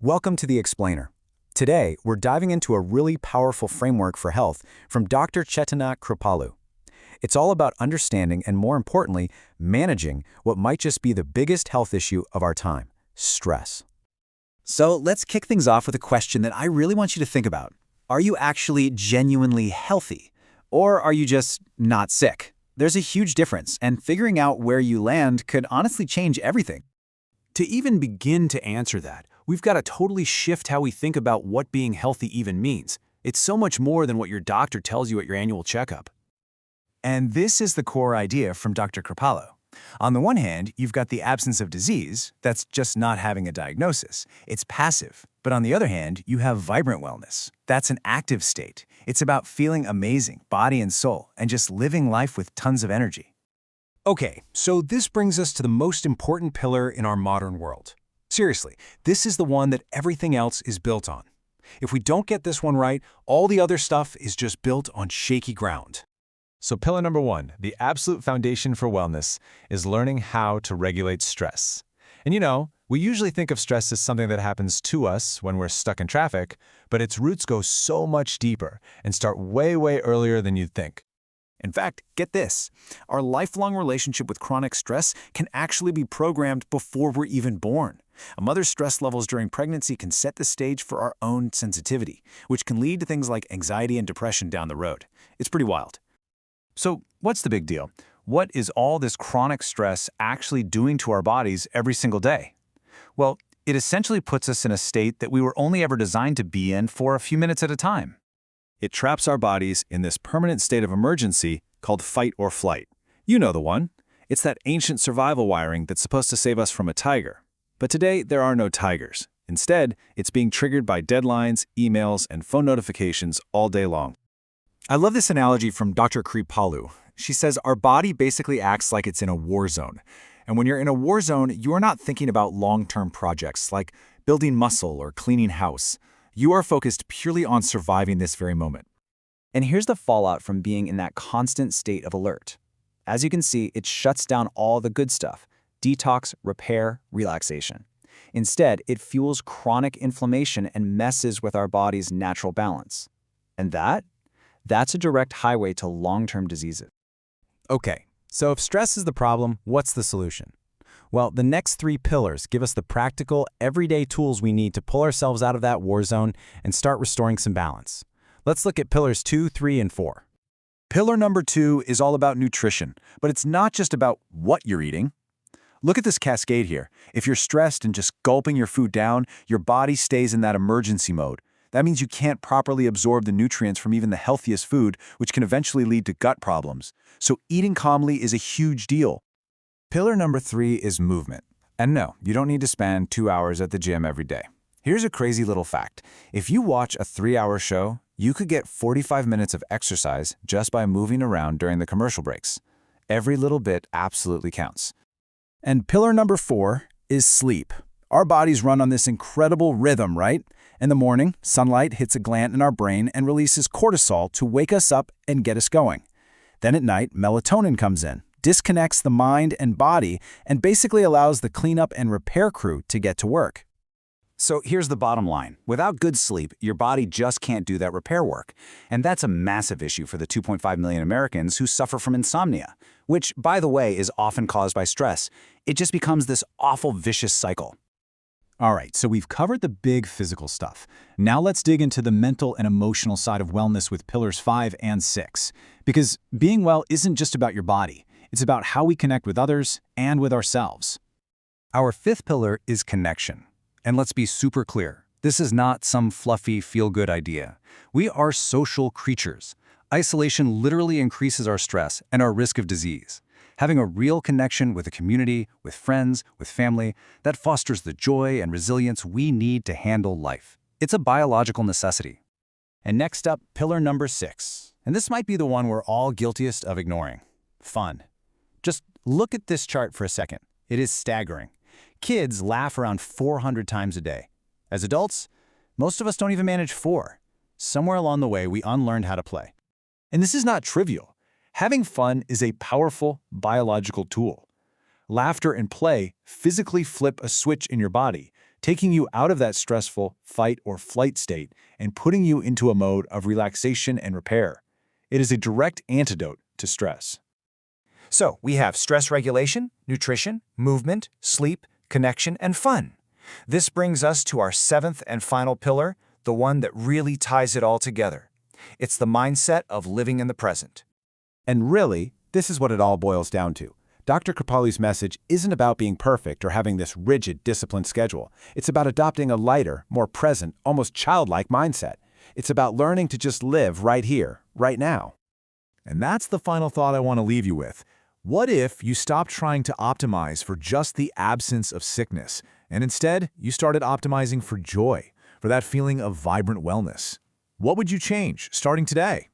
Welcome to The Explainer. Today, we're diving into a really powerful framework for health from Dr. Chetana Kripalu. It's all about understanding and, more importantly, managing what might just be the biggest health issue of our time: stress. So let's kick things off with a question that I really want you to think about. Are you actually genuinely healthy? Or are you just not sick? There's a huge difference, and figuring out where you land could honestly change everything. To even begin to answer that, we've got to totally shift how we think about what being healthy even means. It's so much more than what your doctor tells you at your annual checkup. And this is the core idea from Dr. Kripalu. On the one hand, you've got the absence of disease, that's just not having a diagnosis. It's passive. But on the other hand, you have vibrant wellness. That's an active state. It's about feeling amazing, body and soul, and just living life with tons of energy. Okay, so this brings us to the most important pillar in our modern world. Seriously, this is the one that everything else is built on. If we don't get this one right, all the other stuff is just built on shaky ground. So pillar number one, the absolute foundation for wellness, is learning how to regulate stress. And we usually think of stress as something that happens to us when we're stuck in traffic, but its roots go so much deeper and start way, way earlier than you'd think. In fact, get this. Our lifelong relationship with chronic stress can actually be programmed before we're even born. A mother's stress levels during pregnancy can set the stage for our own sensitivity, which can lead to things like anxiety and depression down the road. It's pretty wild. So what's the big deal? What is all this chronic stress actually doing to our bodies every single day? Well, it essentially puts us in a state that we were only ever designed to be in for a few minutes at a time. It traps our bodies in this permanent state of emergency called fight or flight. You know the one. It's that ancient survival wiring that's supposed to save us from a tiger. But today, there are no tigers. Instead, it's being triggered by deadlines, emails, and phone notifications all day long. I love this analogy from Dr. Kripalu. She says our body basically acts like it's in a war zone. And when you're in a war zone, you are not thinking about long-term projects like building muscle or cleaning house. You are focused purely on surviving this very moment. And here's the fallout from being in that constant state of alert. As you can see, it shuts down all the good stuff: detox, repair, relaxation. Instead, it fuels chronic inflammation and messes with our body's natural balance. And that's a direct highway to long-term diseases. Okay, so if stress is the problem, what's the solution? Well, the next three pillars give us the practical, everyday tools we need to pull ourselves out of that war zone and start restoring some balance. Let's look at pillars 2, 3, and 4. Pillar number 2 is all about nutrition, but it's not just about what you're eating. Look at this cascade here. If you're stressed and just gulping your food down, your body stays in that emergency mode. That means you can't properly absorb the nutrients from even the healthiest food, which can eventually lead to gut problems. So eating calmly is a huge deal. Pillar number 3 is movement. And no, you don't need to spend 2 hours at the gym every day. Here's a crazy little fact. If you watch a 3-hour show, you could get 45 minutes of exercise just by moving around during the commercial breaks. Every little bit absolutely counts. And pillar number 4 is sleep. Our bodies run on this incredible rhythm, right? In the morning, sunlight hits a gland in our brain and releases cortisol to wake us up and get us going. Then at night, melatonin comes in, disconnects the mind and body, and basically allows the cleanup and repair crew to get to work. So here's the bottom line. Without good sleep, your body just can't do that repair work. And that's a massive issue for the 2.5 million Americans who suffer from insomnia, which, by the way, is often caused by stress. It just becomes this awful vicious cycle. All right, so we've covered the big physical stuff. Now let's dig into the mental and emotional side of wellness with pillars 5 and 6. Because being well isn't just about your body. It's about how we connect with others and with ourselves. Our 5th pillar is connection. And let's be super clear. This is not some fluffy, feel-good idea. We are social creatures. Isolation literally increases our stress and our risk of disease. Having a real connection with a community, with friends, with family, that fosters the joy and resilience we need to handle life. It's a biological necessity. And next up, pillar number 6. And this might be the one we're all guiltiest of ignoring: fun. Just look at this chart for a second. It is staggering. Kids laugh around 400 times a day. As adults, most of us don't even manage 4. Somewhere along the way, we unlearned how to play. And this is not trivial. Having fun is a powerful biological tool. Laughter and play physically flip a switch in your body, taking you out of that stressful fight or flight state and putting you into a mode of relaxation and repair. It is a direct antidote to stress. So, we have stress regulation, nutrition, movement, sleep, connection, and fun. This brings us to our seventh and final pillar, the one that really ties it all together. It's the mindset of living in the present. And really, this is what it all boils down to. Dr. Kripalu'S message isn't about being perfect or having this rigid, disciplined schedule. It's about adopting a lighter, more present, almost childlike mindset. It's about learning to just live right here, right now. And that's the final thought I want to leave you with. What if you stopped trying to optimize for just the absence of sickness, and instead you started optimizing for joy, for that feeling of vibrant wellness? What would you change starting today?